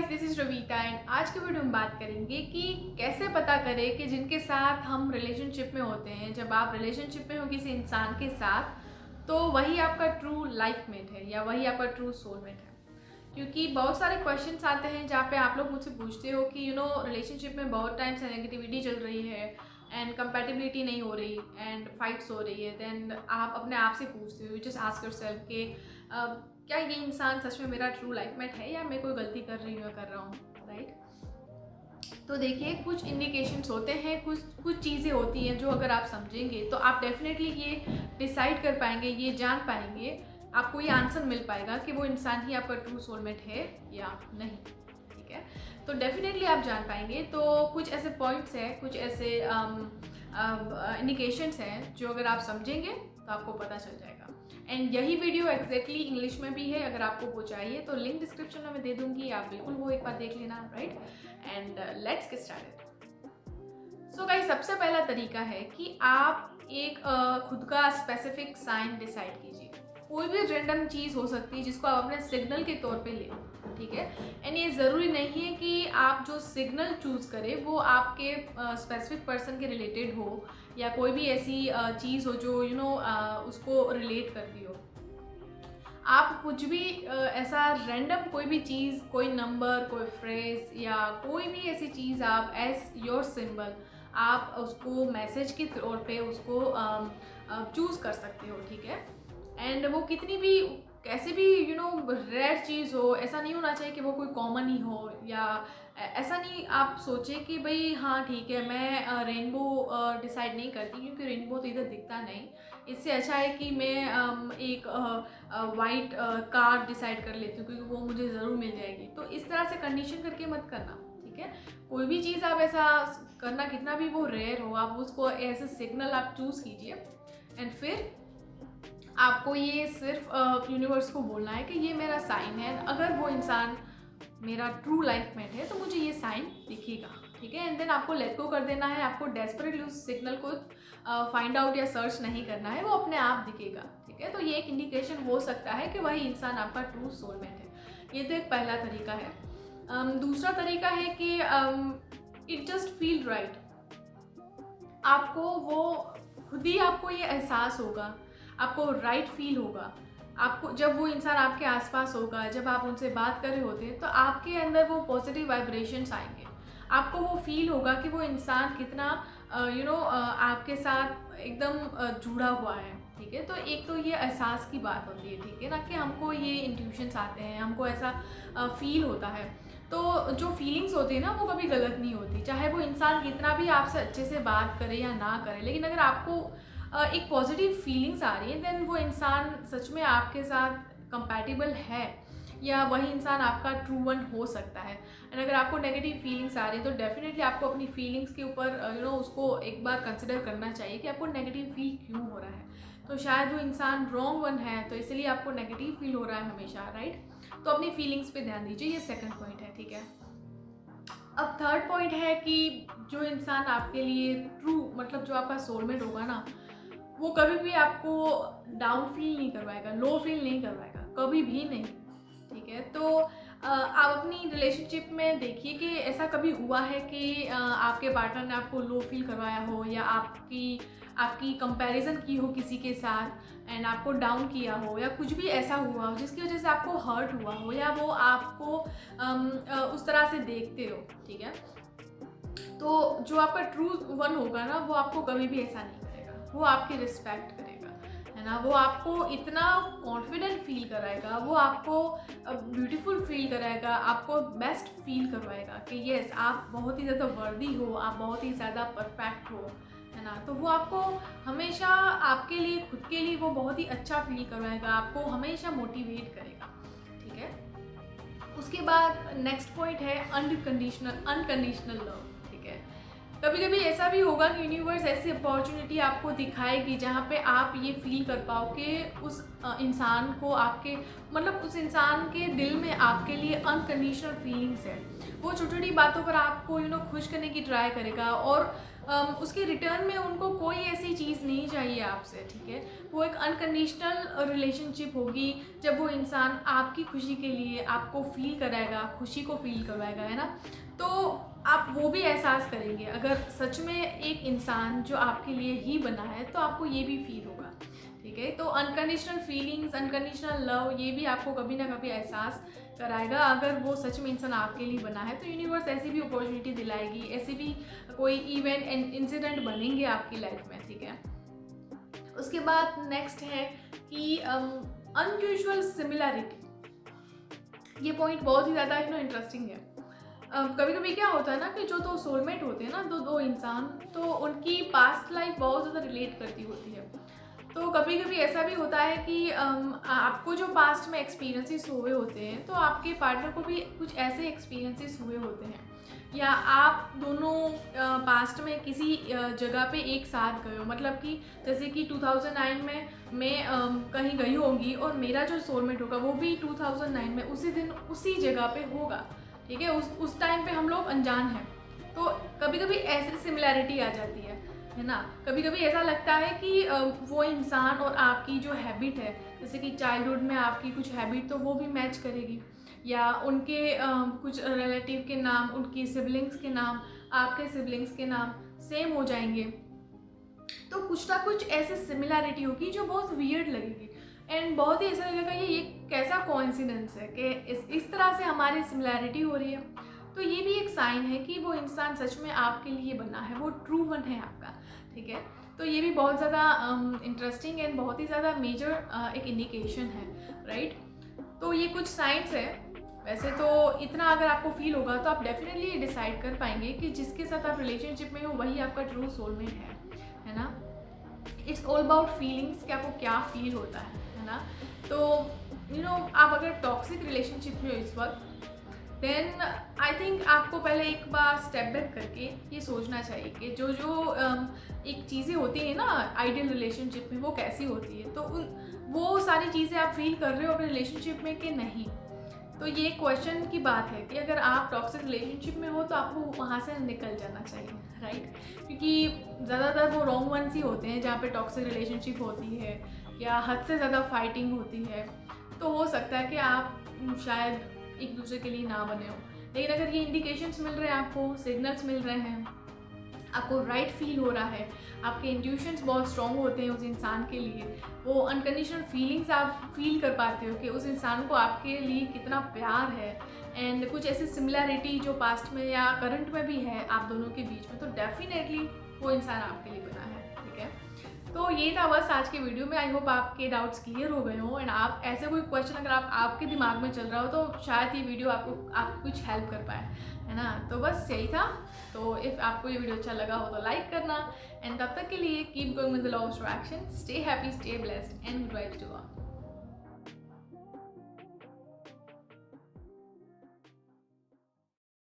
Guys, this is रवीता and आज के video में बात करेंगे कि कैसे पता करें कि जिनके साथ हम रिलेशनशिप में होते हैं, जब आप रिलेशनशिप में हो किसी इंसान के साथ, तो वही आपका ट्रू लाइफ मेट है या वही आपका ट्रू सोलमेट है। क्योंकि बहुत सारे क्वेश्चंस आते हैं जहाँ पे आप लोग मुझसे पूछते हो कि रिलेशनशिप में बहुत टाइम से नेगेटिविटी चल रही है एंड कंपैटिबिलिटी नहीं हो रही एंड फाइट्स हो रही है। देन आप अपने आप से पूछते हो, जस्ट आस्क योरसेल्फ कि क्या ये इंसान सच में मेरा ट्रू लाइफ मेट है या मैं कोई गलती कर रही हूँ या कर रहा हूँ, राइट। तो देखिए, कुछ इंडिकेशंस होते हैं, कुछ चीज़ें होती हैं जो अगर आप समझेंगे तो आप डेफिनेटली ये डिसाइड कर पाएंगे, ये जान पाएंगे, आपको ये आंसर मिल पाएगा कि वो इंसान ही आपका ट्रू सोलमेट है या नहीं। ठीक है, तो डेफिनेटली आप जान पाएंगे। तो कुछ ऐसे पॉइंट्स हैं, कुछ ऐसे इंडिकेशंस हैं जो अगर आप समझेंगे तो आपको पता चल जाएगा। एंड यही वीडियो एग्जैक्टली इंग्लिश में भी है, अगर आपको वो चाहिए तो लिंक डिस्क्रिप्शन में मैं दे दूंगी, आप बिल्कुल वो एक बार देख लेना, right. And let's get started. So guys, सबसे पहला तरीका है कि आप एक खुद का स्पेसिफिक साइन डिसाइड कीजिए। कोई भी रैंडम चीज़ हो सकती है जिसको आप अपने सिग्नल के तौर पे ले, ठीक है। एंड ये ज़रूरी नहीं है कि आप जो सिग्नल चूज़ करें वो आपके स्पेसिफिक पर्सन के रिलेटेड हो या कोई भी ऐसी चीज़ हो जो उसको रिलेट करती हो। आप कुछ भी ऐसा रैंडम कोई भी चीज़, कोई नंबर, कोई फ्रेज या कोई भी ऐसी चीज़ आप एज योर सिंबल आप उसको मैसेज के तौर पे उसको चूज़ कर सकते हो, ठीक है। एंड वो कितनी भी कैसे भी रेयर चीज़ हो, ऐसा नहीं होना चाहिए कि वो कोई कॉमन ही हो, या ऐसा नहीं आप सोचें कि भाई हाँ ठीक है, मैं रेनबो डिसाइड नहीं करती क्योंकि रेनबो तो इधर दिखता नहीं, इससे अच्छा है कि मैं एक वाइट कार डिसाइड कर लेती हूँ क्योंकि वो मुझे ज़रूर मिल जाएगी। तो इस तरह से कंडीशन करके मत करना, ठीक है। कोई भी चीज़ आप ऐसा करना, कितना भी वो रेयर हो, आप उसको ऐसे सिग्नल आप चूज़ कीजिए एंड फिर आपको ये सिर्फ यूनिवर्स को बोलना है कि ये मेरा साइन है। अगर वो इंसान मेरा ट्रू लाइफ मेट है तो मुझे ये साइन दिखेगा, ठीक है। एंड देन आपको लेट गो कर देना है, आपको डेस्परेटली उस सिग्नल को फाइंड आउट या सर्च नहीं करना है, वो अपने आप दिखेगा, ठीक है। तो ये एक इंडिकेशन हो सकता है कि वही इंसान आपका ट्रू सोलमेट है। ये तो एक पहला तरीका है। दूसरा तरीका है कि इट जस्ट फील राइट। आपको वो खुद ही आपको ये एहसास होगा, आपको राइट फील होगा। आपको जब वो इंसान आपके आसपास होगा, जब आप उनसे बात कर रहे होते हैं तो आपके अंदर वो पॉजिटिव वाइब्रेशंस आएंगे। आपको वो फील होगा कि वो इंसान कितना आपके साथ एकदम जुड़ा हुआ है, ठीक है। तो एक तो ये एहसास की बात होती है, ठीक है ना, कि हमको ये इंट्यूशंस आते हैं, हमको ऐसा फील होता है। तो जो फीलिंग्स होती है ना, वो कभी गलत नहीं होती, चाहे वो इंसान कितना भी आपसे अच्छे से बात करे या ना करे। लेकिन अगर आपको एक पॉजिटिव फीलिंग्स आ रही है, देन वो इंसान सच में आपके साथ कंपैटिबल है या वही इंसान आपका ट्रू वन हो सकता है। एंड अगर आपको नेगेटिव फीलिंग्स आ रही है तो डेफिनेटली आपको अपनी फीलिंग्स के ऊपर उसको एक बार कंसिडर करना चाहिए कि आपको नेगेटिव फील क्यों हो रहा है। तो शायद वो इंसान रॉन्ग वन है, तो इसलिए आपको नेगेटिव फील हो रहा है हमेशा, राइट। तो अपनी फीलिंग्स पे ध्यान दीजिए, ये सेकंड पॉइंट है, ठीक है। अब थर्ड पॉइंट है कि जो इंसान आपके लिए ट्रू मतलब जो आपका सोलमेट होगा ना, वो कभी भी आपको डाउन फील नहीं करवाएगा, लो फील नहीं करवाएगा, कभी भी नहीं, ठीक है। तो आप अपनी रिलेशनशिप में देखिए कि ऐसा कभी हुआ है कि आपके पार्टनर ने आपको लो फील करवाया हो या आपकी कंपैरिजन की हो किसी के साथ एंड आपको डाउन किया हो, या कुछ भी ऐसा हुआ हो जिसकी वजह से आपको हर्ट हुआ हो या वो आपको उस तरह से देखते हो, ठीक है। तो जो आपका ट्रू वन होगा ना, वो आपको कभी भी ऐसा नहीं करेगा, वो आपकी रिस्पेक्ट करेगा, है ना। वो आपको इतना कॉन्फिडेंट फील कराएगा, वो आपको ब्यूटीफुल फील कराएगा, आपको बेस्ट फील करवाएगा कि यस, आप बहुत ही ज़्यादा वर्दी हो, आप बहुत ही ज़्यादा परफेक्ट हो, है ना। तो वो आपको हमेशा आपके लिए, खुद के लिए वो बहुत ही अच्छा फील करवाएगा, आपको हमेशा मोटिवेट करेगा, ठीक है। उसके बाद नेक्स्ट पॉइंट है अनकंडीशनल लव, ठीक है। कभी कभी ऐसा भी होगा कि यूनिवर्स ऐसी अपॉर्चुनिटी आपको दिखाएगी जहाँ पे आप ये फील कर पाओ कि उस इंसान को आपके मतलब उस इंसान के दिल में आपके लिए अनकंडीशनल फीलिंग्स है। वो छोटी छोटी बातों पर आपको खुश करने की ट्राई करेगा और उसके रिटर्न में उनको कोई ऐसी चीज़ नहीं चाहिए आपसे, ठीक है। वो एक अनकंडीशनल रिलेशनशिप होगी जब वो इंसान आपकी खुशी के लिए आपको फील कराएगा, खुशी को फील करवाएगा, है ना। तो आप वो भी एहसास करेंगे। अगर सच में एक इंसान जो आपके लिए ही बना है तो आपको ये भी फील होगा, ठीक है। तो अनकंडीशनल फीलिंग्स, अनकंडीशनल लव, ये भी आपको कभी ना कभी एहसास कराएगा। अगर वो सच में इंसान आपके लिए बना है तो यूनिवर्स ऐसी भी अपॉर्चुनिटी दिलाएगी, ऐसी भी कोई इवेंट एंड इंसिडेंट बनेंगे आपकी लाइफ में, ठीक है। उसके बाद नेक्स्ट है कि अनयूजुअल सिमिलैरिटी। ये पॉइंट बहुत ही ज़्यादा इंटरेस्टिंग है। कभी कभी क्या होता है ना कि जो दो सोलमेट होते हैं ना, दो इंसान, तो उनकी पास्ट लाइफ बहुत ज़्यादा रिलेट करती होती है। तो कभी कभी ऐसा भी होता है कि आपको जो पास्ट में एक्सपीरियंसेस हुए होते हैं तो आपके पार्टनर को भी कुछ ऐसे एक्सपीरियंसेस हुए होते हैं, या आप दोनों पास्ट में किसी जगह पे एक साथ गए हो। मतलब कि जैसे कि 2009 में मैं कहीं गई होंगी और मेरा जो सोलमेट होगा वो भी 2009 में उसी दिन उसी जगह पे होगा, ठीक है। उस टाइम पे हम लोग अनजान हैं। तो कभी कभी ऐसी सिमिलैरिटी आ जाती है ना। कभी कभी ऐसा लगता है कि वो इंसान और आपकी जो हैबिट है, जैसे कि चाइल्डहुड में आपकी कुछ हैबिट तो वो भी मैच करेगी, या उनके कुछ रिलेटिव के नाम, उनकी सिबलिंग्स के नाम, आपके सिबलिंग्स के नाम सेम हो जाएंगे। तो कुछ ना कुछ ऐसे सिमिलैरिटी होगी जो बहुत वियर्ड लगेगी एंड बहुत ही ऐसा लगेगा ये कैसा कोइंसिडेंस है कि इस तरह से हमारी सिमिलैरिटी हो रही है। तो ये भी एक साइन है कि वो इंसान सच में आपके लिए बना है, वो ट्रू वन है आपका, ठीक है। तो ये भी बहुत ज़्यादा इंटरेस्टिंग एंड बहुत ही ज़्यादा मेजर एक इंडिकेशन है, राइट। तो ये कुछ साइंस है। वैसे तो इतना अगर आपको फील होगा तो आप डेफिनेटली डिसाइड कर पाएंगे कि जिसके साथ आप रिलेशनशिप में हो वही आपका ट्रू सोलमेट है ना। इट्स ऑल अबाउट फीलिंग्स कि आपको क्या फील होता है ना। तो आप अगर टॉक्सिक रिलेशनशिप में हो इस वक्त, देन आई थिंक आपको पहले एक बार स्टेप बैक करके ये सोचना चाहिए कि जो एक चीज़ें होती हैं ना आइडियल रिलेशनशिप में, वो कैसी होती है। तो वो सारी चीज़ें आप फील कर रहे हो अपने रिलेशनशिप में कि नहीं। तो ये क्वेश्चन की बात है कि अगर आप टॉक्सिक रिलेशनशिप में हो तो आपको वहाँ से निकल जाना चाहिए, राइट। क्योंकि ज़्यादातर वो रॉन्ग वंस ही होते हैं जहाँ पे टॉक्सिक रिलेशनशिप होती है या हद से ज़्यादा फाइटिंग होती है। तो हो सकता है कि आप शायद एक दूसरे के लिए ना बने हो। लेकिन अगर ये इंडिकेशंस मिल रहे हैं, आपको सिग्नल्स मिल रहे हैं, आपको राइट फील हो रहा है, आपके इंट्यूशंस बहुत स्ट्रॉन्ग होते हैं उस इंसान के लिए, वो अनकंडीशनल फीलिंग्स आप फील कर पाते हो कि उस इंसान को आपके लिए कितना प्यार है, एंड कुछ ऐसी सिमिलैरिटी जो पास्ट में या करंट में भी है आप दोनों के बीच में, तो डेफिनेटली वो इंसान आपके लिए बना है, ठीक है। तो ये था बस आज के वीडियो में। आई होप आपके डाउट्स क्लियर हो गए हों एंड आप ऐसे कोई क्वेश्चन अगर आपके दिमाग में चल रहा हो तो शायद ये वीडियो आपको कुछ हेल्प कर पाए, है ना। तो बस यही था। तो इफ़ आपको ये वीडियो अच्छा लगा हो तो लाइक करना एंड तब तक के लिए keep going with the law of attraction, stay happy, stay blessed and good vibes to all.